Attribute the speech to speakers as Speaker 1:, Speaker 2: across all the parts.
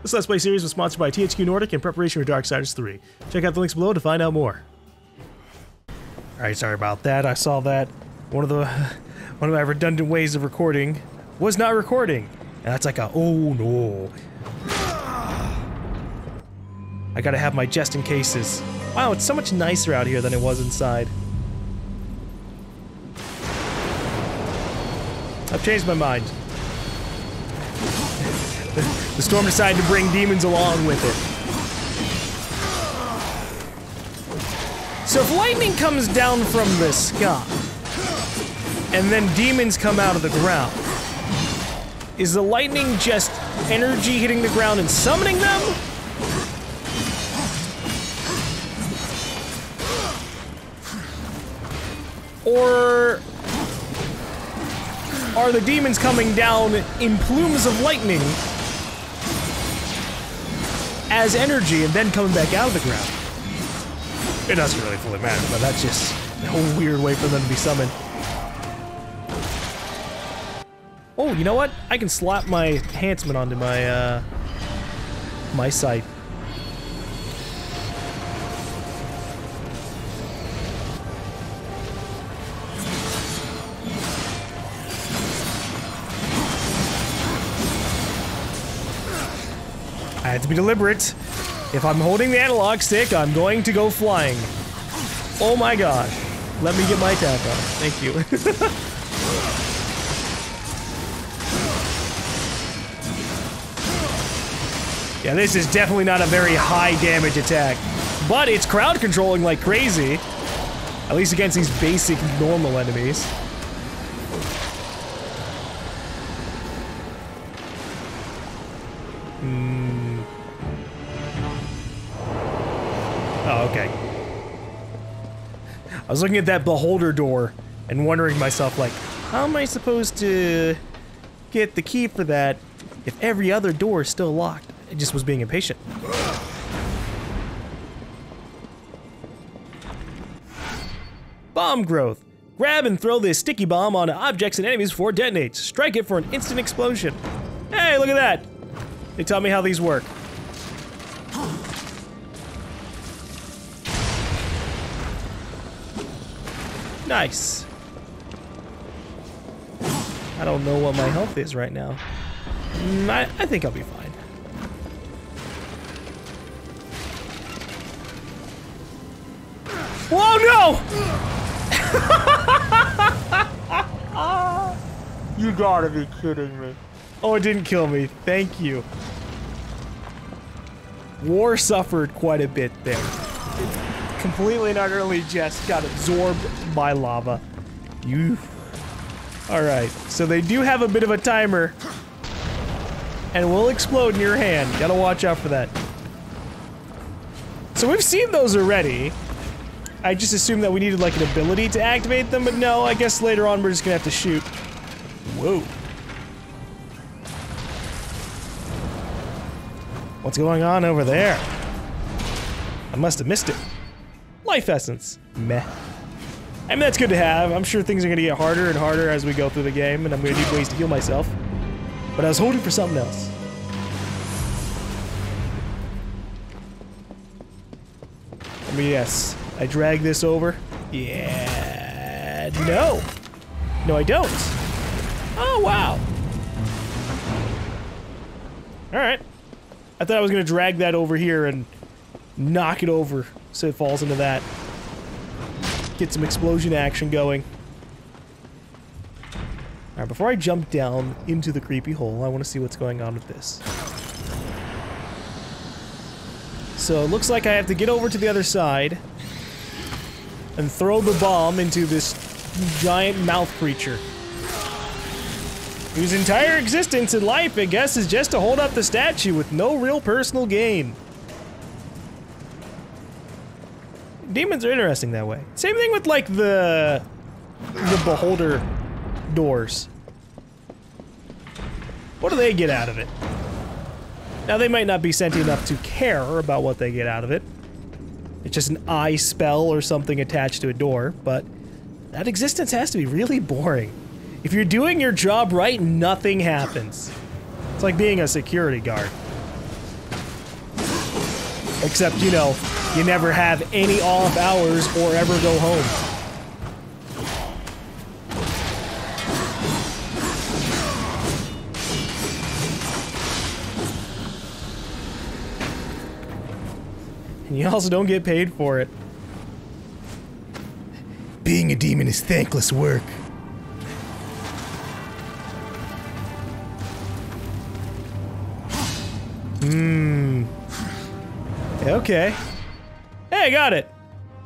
Speaker 1: This Let's Play series was sponsored by THQ Nordic in preparation for Darksiders 3. Check out the links below to find out more. Alright, sorry about that. I saw that one of my redundant ways of recording was not recording. And that's like a, oh no. I gotta have my just in cases. Wow, it's so much nicer out here than it was inside. I've changed my mind. The storm decided to bring demons along with it. So if lightning comes down from the sky, and then demons come out of the ground, is the lightning just energy hitting the ground and summoning them? Or are the demons coming down in plumes of lightning as energy and then coming back out of the ground? It doesn't really fully matter, but that's just a whole weird way for them to be summoned. Oh, you know what? I can slap my enhancement onto my, my scythe. I had to be deliberate. If I'm holding the analog stick, I'm going to go flying. Oh my gosh. Let me get my attack on. Thank you. Yeah, this is definitely not a very high damage attack. But it's crowd controlling like crazy. At least against these basic normal enemies. Oh, okay. I was looking at that beholder door and wondering to myself, like, how am I supposed to get the key for that if every other door is still locked? I just was being impatient. Bomb growth. Grab and throw this sticky bomb onto objects and enemies before it detonates. Strike it for an instant explosion. Hey, look at that! They taught me how these work. Nice. I don't know what my health is right now. I think I'll be fine. Whoa, no! You gotta be kidding me. Oh, it didn't kill me. Thank you. War suffered quite a bit there. Completely and utterly just got absorbed by lava. You. Alright, so they do have a bit of a timer. And will explode in your hand. Gotta watch out for that. So we've seen those already. I just assumed that we needed like an ability to activate them, but no, I guess later on we're just gonna have to shoot. Whoa. What's going on over there? I must have missed it. Life essence. Meh. I mean, that's good to have. I'm sure things are gonna get harder and harder as we go through the game, and I'm gonna need ways to heal myself. But I was hoping for something else. I mean, yes. I drag this over. Yeah. No. No, I don't. Oh, wow. Alright. I thought I was gonna drag that over here and knock it over so it falls into that. Get some explosion action going. Alright, before I jump down into the creepy hole, I want to see what's going on with this. So it looks like I have to get over to the other side and throw the bomb into this giant mouth creature, whose entire existence in life, I guess, is just to hold up the statue with no real personal gain. Demons are interesting that way. Same thing with, like, the beholder doors. What do they get out of it? Now, they might not be sentient enough to care about what they get out of it. It's just an eye spell or something attached to a door, but that existence has to be really boring. If you're doing your job right, nothing happens. It's like being a security guard. Except, you know, you never have any off hours or ever go home. And you also don't get paid for it. Being a demon is thankless work. Okay. Hey, I got it!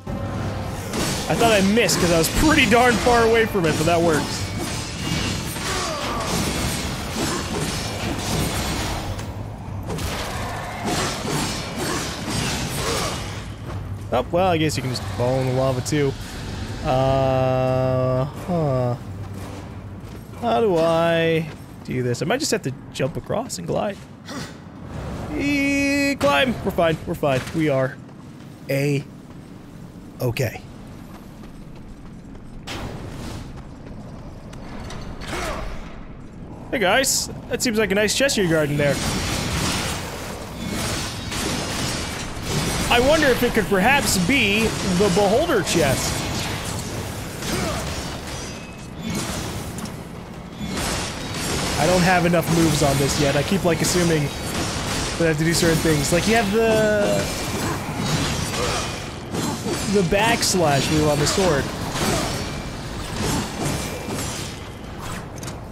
Speaker 1: I thought I missed because I was pretty darn far away from it, but that works. Oh, well, I guess you can just fall in the lava too. Huh. How do I do this? I might just have to jump across and glide. Climb! We're fine, we're fine. We are okay. Hey guys, that seems like a nice chest you're guarding there. I wonder if it could perhaps be the Beholder chest. I don't have enough moves on this yet. I keep like assuming that I have to do certain things. Like you have the backslash move on the sword.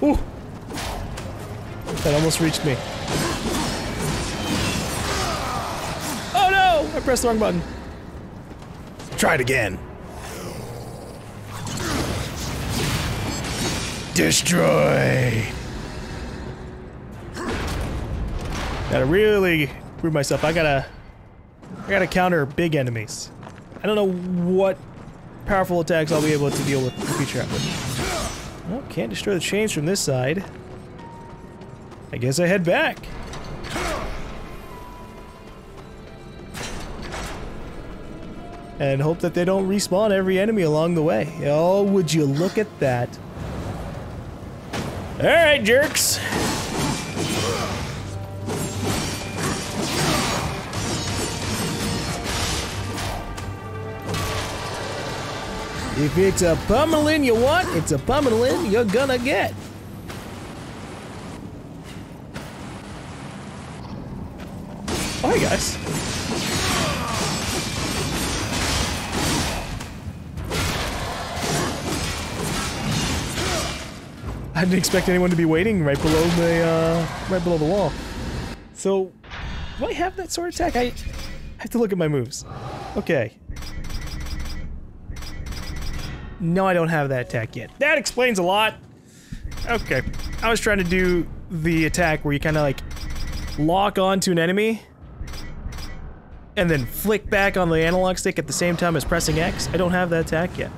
Speaker 1: Ooh. That almost reached me. Oh no! I pressed the wrong button. Try it again. Destroy! Gotta really prove myself. I gotta counter big enemies. I don't know what powerful attacks I'll be able to deal with in the future. Well, can't destroy the chains from this side. I guess I head back. And hope that they don't respawn every enemy along the way. Oh, would you look at that. Alright, jerks. If it's a pummeling you want, it's a pummeling you're gonna get. Oh, hey guys. I didn't expect anyone to be waiting right below the wall. So, do I have that sword attack? I have to look at my moves. Okay. No, I don't have that attack yet. That explains a lot. Okay. I was trying to do the attack where you kind of like lock onto an enemy and then flick back on the analog stick at the same time as pressing X. I don't have that attack yet.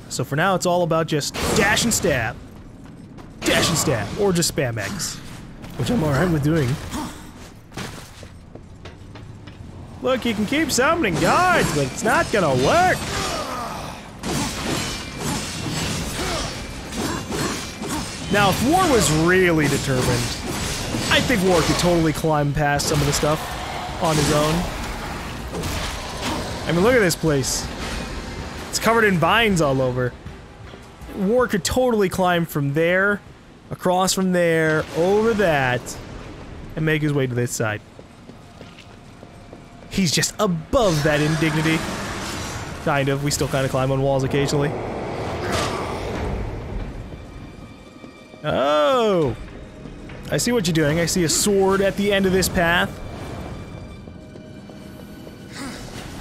Speaker 1: So for now, it's all about just dash and stab. Dash and stab. Or just spam X. Which I'm alright with doing. Look, you can keep summoning guards, but it's not gonna work! Now, if War was really determined, I think War could totally climb past some of the stuff on his own. I mean, look at this place. It's covered in vines all over. War could totally climb from there, across from there, over that, and make his way to this side. He's just above that indignity. Kind of. We still kind of climb on walls occasionally. Oh! I see what you're doing. I see a sword at the end of this path.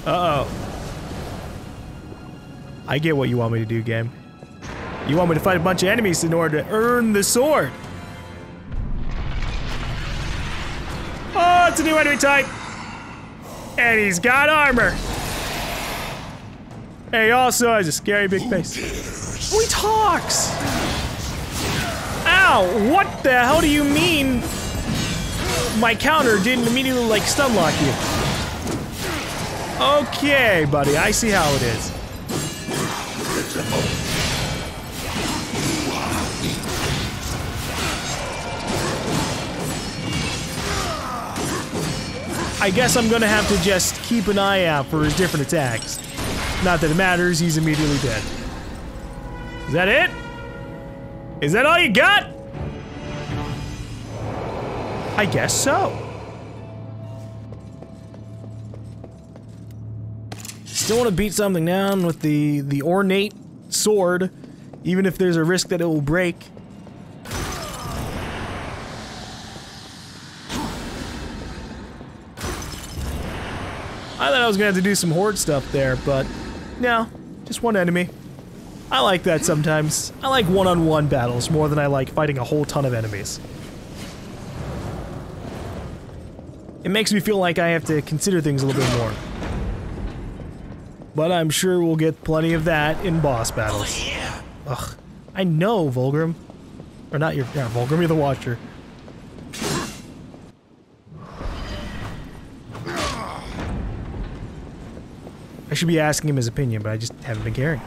Speaker 1: Uh-oh. I get what you want me to do, game. You want me to fight a bunch of enemies in order to earn the sword. Oh, it's a new enemy type! And he's got armor! And he also has a scary big face. Oh, he talks! Ow! What the hell do you mean my counter didn't immediately, like, stun lock you? Okay, buddy, I see how it is. I guess I'm gonna have to just keep an eye out for his different attacks. Not that it matters, he's immediately dead. Is that it? Is that all you got? I guess so. Still want to beat something down with the ornate sword, even if there's a risk that it will break. I thought I was gonna have to do some horde stuff there, but no, just one enemy. I like that sometimes. I like one-on-one battles more than I like fighting a whole ton of enemies. It makes me feel like I have to consider things a little bit more. But I'm sure we'll get plenty of that in boss battles.
Speaker 2: Oh, yeah.
Speaker 1: Ugh. I know, Vulgrim. Or not your... Yeah, Vulgrim, you're the Watcher. I should be asking him his opinion, but I just haven't been caring.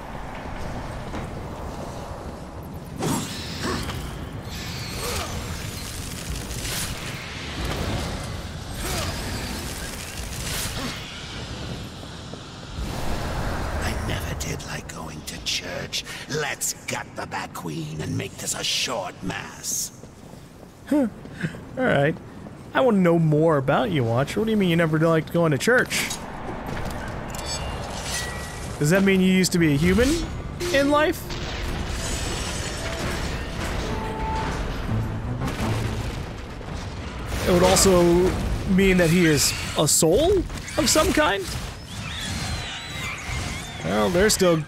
Speaker 2: Let's gut the Bat Queen and make this a short mass.
Speaker 1: Huh. Alright. I want to know more about you, Watcher. What do you mean you never liked going to church? Does that mean you used to be a human in life? It would also mean that he is a soul of some kind? Well, they're still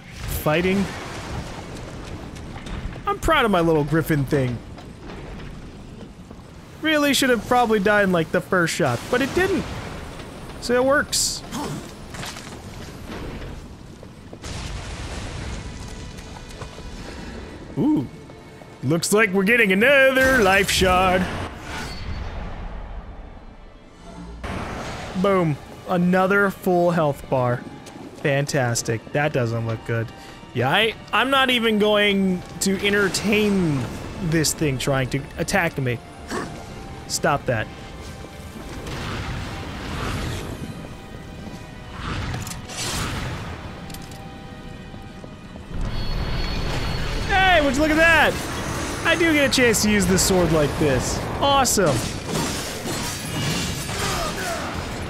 Speaker 1: fighting. I'm proud of my little griffin thing. Really should have probably died in like the first shot, but it didn't. So it works. Ooh. Looks like we're getting another life shard. Boom. Another full health bar. Fantastic. That doesn't look good. Yeah, I'm not even going to entertain this thing trying to attack me. Stop that. Hey, would you look at that? I do get a chance to use this sword like this. Awesome.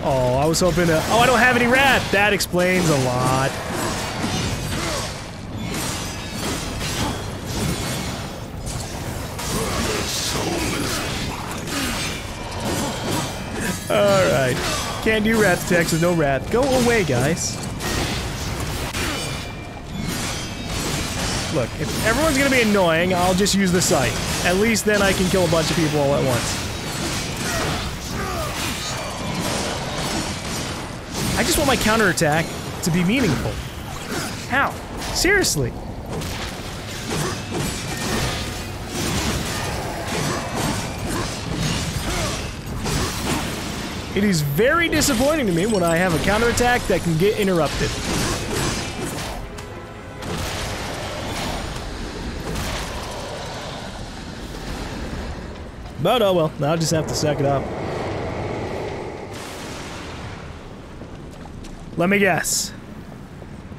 Speaker 1: Oh, I was hoping to... Oh, I don't have any wrath. That explains a lot. Alright. Can't do wrath attacks with no wrath. Go away, guys. Look, if everyone's gonna be annoying, I'll just use the sight. At least then I can kill a bunch of people all at once. I just want my counterattack to be meaningful. How? Seriously. It is very disappointing to me when I have a counterattack that can get interrupted. But oh well, I'll just have to suck it up. Let me guess.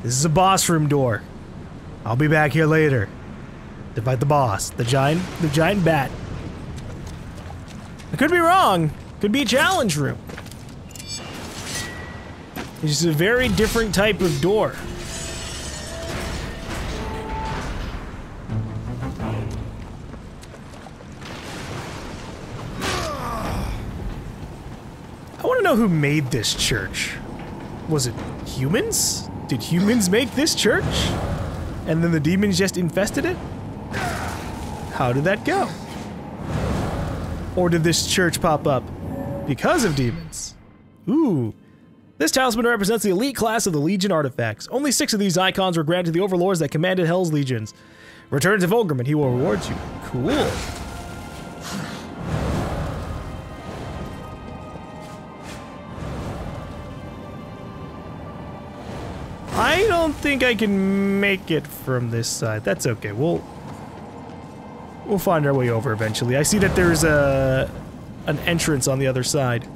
Speaker 1: This is a boss room door. I'll be back here later to fight the boss, the giant bat. I could be wrong. Could be a challenge room. It's just a very different type of door. I want to know who made this church. Was it humans? Did humans make this church? And then the demons just infested it? How did that go? Or did this church pop up because of demons? Ooh. This talisman represents the elite class of the Legion artifacts. Only 6 of these icons were granted to the overlords that commanded Hell's legions. Return to Vulgrim and he will reward you. Cool. I don't think I can make it from this side. That's okay. We'll find our way over eventually. I see that there's an entrance on the other side.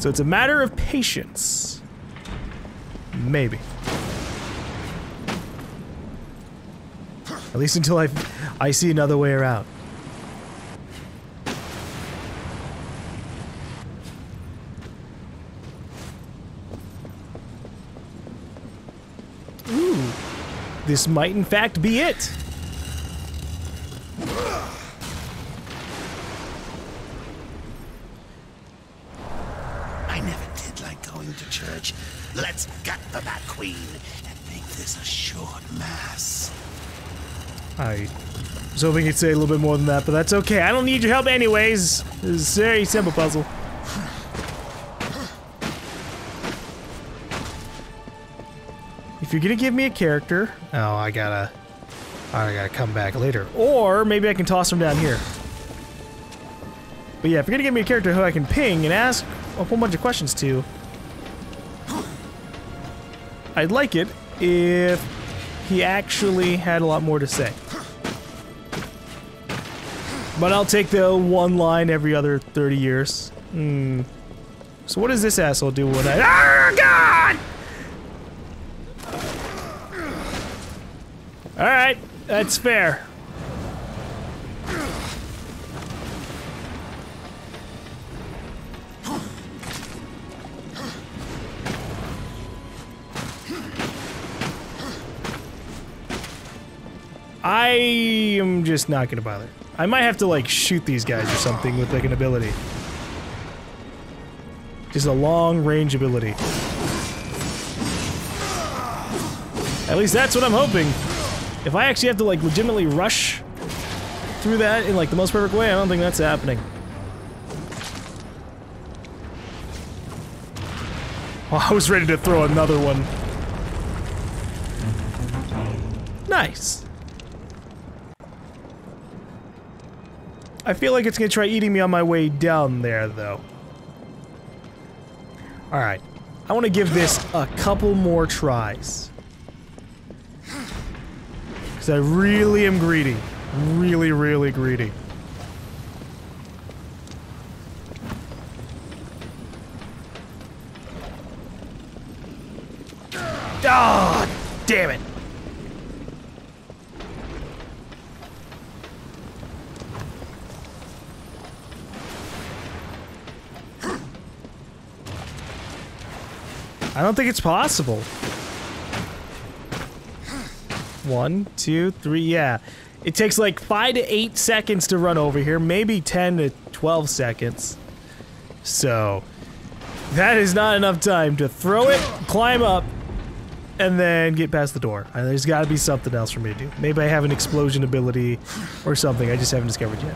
Speaker 1: So it's a matter of patience. Maybe. At least until I see another way around. Ooh. This might in fact be it.
Speaker 2: I never did like going to church. Let's gut the Bat Queen and make this a short mass.
Speaker 1: I was hoping you'd say a little bit more than that, but that's okay. I don't need your help anyways. It's a very simple puzzle. If you're gonna give me a character... Oh, I gotta come back later. Or maybe I can toss him down here. But yeah, if you're gonna give me a character who I can ping and ask a whole bunch of questions to... I'd like it if he actually had a lot more to say. But I'll take the one line every other 30 years. So what does this asshole do when I... Oh, God! Alright, that's fair. I am just not gonna bother. I might have to, like, shoot these guys or something with, like, an ability. Just a long-range ability. At least that's what I'm hoping. If I actually have to, like, legitimately rush through that in, like, the most perfect way, I don't think that's happening. Oh, I was ready to throw another one. Nice. I feel like it's gonna try eating me on my way down there, though. Alright. I want to give this a couple more tries. Because I really am greedy. Really, really greedy. Ah, damn it! I don't think it's possible. 1, 2, 3, yeah. It takes like 5 to 8 seconds to run over here, maybe 10 to 12 seconds. So, that is not enough time to throw it, climb up, and then get past the door. There's gotta be something else for me to do. Maybe I have an explosion ability or something I just haven't discovered yet.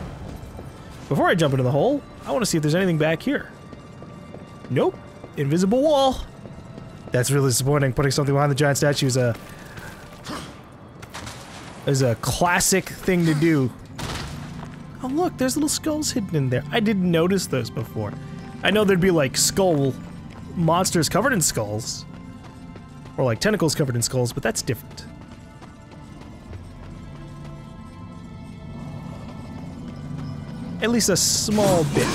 Speaker 1: Before I jump into the hole, I want to see if there's anything back here. Nope. Invisible wall. That's really disappointing. Putting something behind the giant statue is a classic thing to do. Oh look, there's little skulls hidden in there. I didn't notice those before. I know there'd be like skull monsters covered in skulls. Or like tentacles covered in skulls, but that's different. At least a small bit.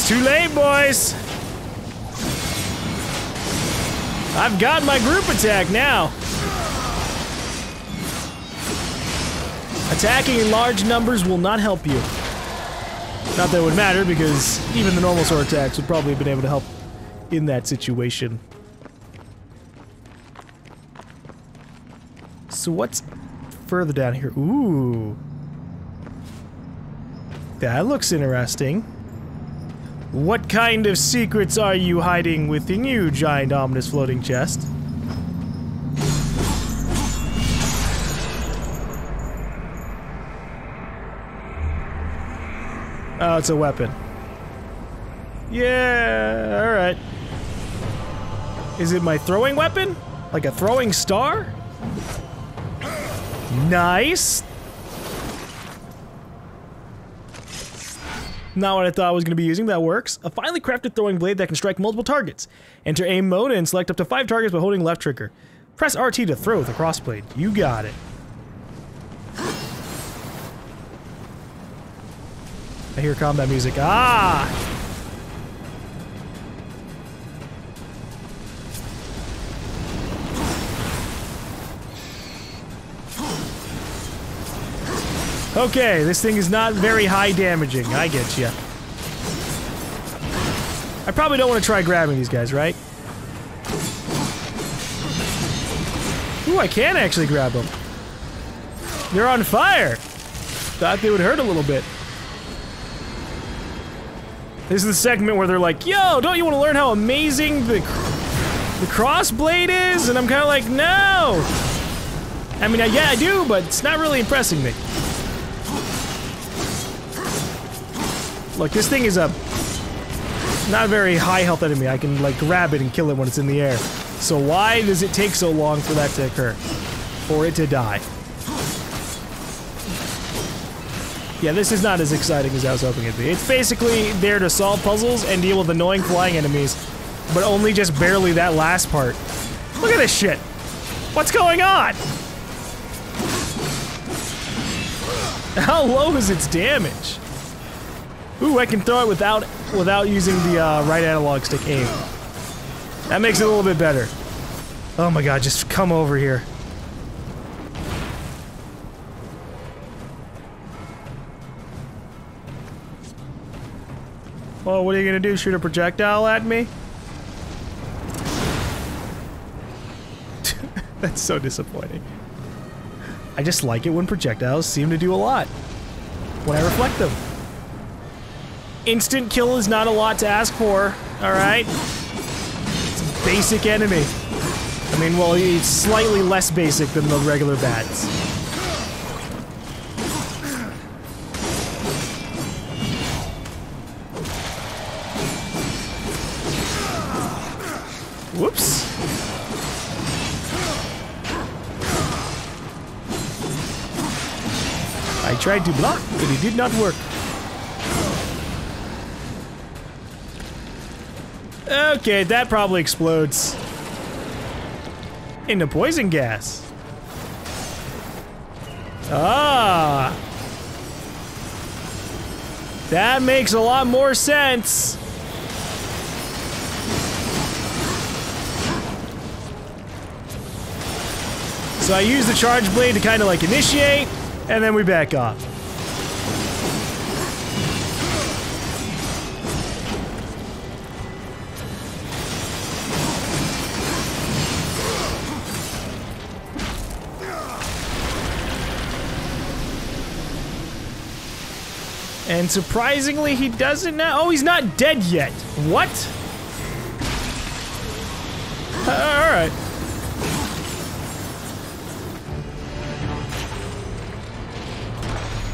Speaker 1: Too late, boys! I've got my group attack now! Attacking in large numbers will not help you. Not that it would matter, because even the normal sword attacks would probably have been able to help in that situation. So what's further down here? Ooh. That looks interesting. What kind of secrets are you hiding within you, giant ominous floating chest? Oh, it's a weapon. Yeah, alright. Is it my throwing weapon? Like a throwing star? Nice! Not what I thought I was going to be using. That works. A finely crafted throwing blade that can strike multiple targets. Enter aim mode and select up to 5 targets by holding left trigger. Press RT to throw with a crossblade. You got it. I hear combat music. Ah! Okay, this thing is not very high damaging. I get you. I probably don't want to try grabbing these guys, right? Ooh, I can actually grab them. They're on fire. Thought they would hurt a little bit. This is the segment where they're like, yo, don't you want to learn how amazing the crossblade is? And I'm kind of like, no. I mean, yeah, I do, but it's not really impressing me. Look, this thing is a not very high health enemy. I can, like, grab it and kill it when it's in the air. So why does it take so long for that to occur? For it to die? Yeah, this is not as exciting as I was hoping it'd be. It's basically there to solve puzzles and deal with annoying flying enemies, but only just barely that last part. Look at this shit! What's going on? How low is its damage? Ooh, I can throw it without using the right analog stick aim. That makes it a little bit better. Oh my god, just come over here. Well, what are you gonna do? Shoot a projectile at me? That's so disappointing. I just like it when projectiles seem to do a lot. When I reflect them. Instant kill is not a lot to ask for, alright? It's a basic enemy. I mean, well, it's slightly less basic than the regular bats. Whoops. I tried to block, but it did not work. Okay, that probably explodes into poison gas. Ah! That makes a lot more sense. So I use the charge blade to kind of like initiate, and then we back off. And surprisingly, he doesn't now. Oh, he's not dead yet. What? Alright.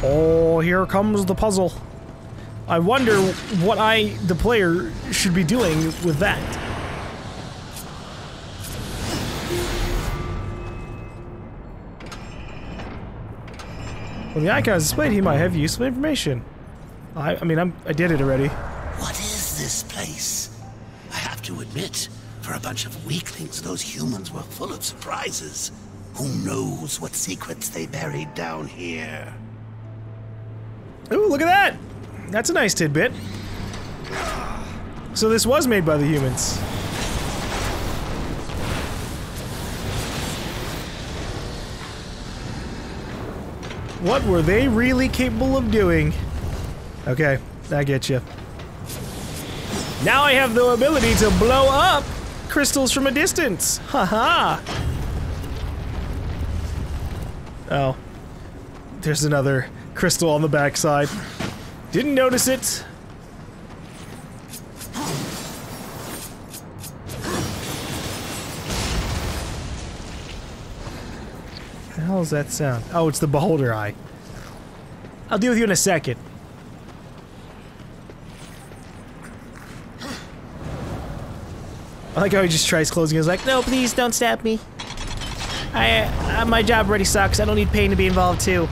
Speaker 1: Oh, here comes the puzzle. I wonder what the player, should be doing with that. When the icon is displayed, he might have useful information. I mean, I did it already.
Speaker 2: What is this place? I have to admit, for a bunch of weaklings, those humans were full of surprises. Who knows what secrets they buried down here?
Speaker 1: Ooh, look at that! That's a nice tidbit. So this was made by the humans. What were they really capable of doing? Okay, I get you. Now I have the ability to blow up crystals from a distance. Haha. Oh. There's another crystal on the backside. Didn't notice it. What the hell is that sound? Oh, it's the beholder eye. I'll deal with you in a second. I like how he just tries closing. He's like, no, please don't stab me. My job already sucks. I don't need pain to be involved too.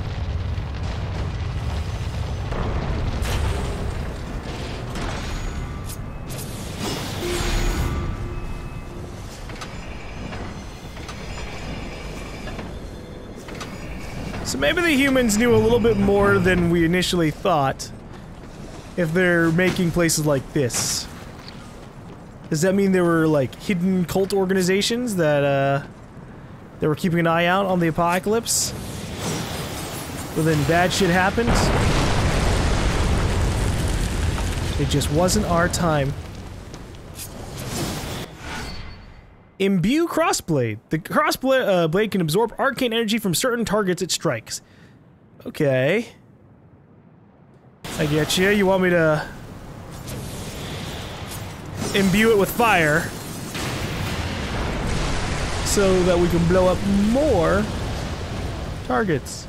Speaker 1: So maybe the humans knew a little bit more than we initially thought. If they're making places like this. Does that mean there were, like, hidden cult organizations that, they were keeping an eye out on the apocalypse? But then bad shit happened? It just wasn't our time. Imbue crossblade. The crossblade blade can absorb arcane energy from certain targets it strikes. Okay. I get you. You want me to imbue it with fire so that we can blow up more targets.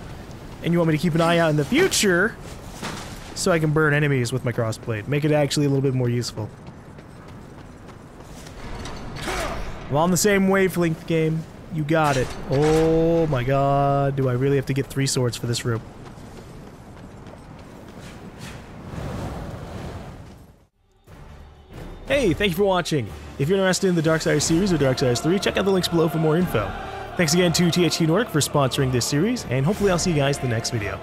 Speaker 1: And you want me to keep an eye out in the future so I can burn enemies with my crossblade. Make it actually a little bit more useful. I'm on the same wavelength, game. You got it. Oh my god, do I really have to get 3 swords for this room? Hey, thank you for watching. If you're interested in the Darksiders series or Darksiders 3, check out the links below for more info. Thanks again to THQ Nordic for sponsoring this series, and hopefully I'll see you guys in the next video.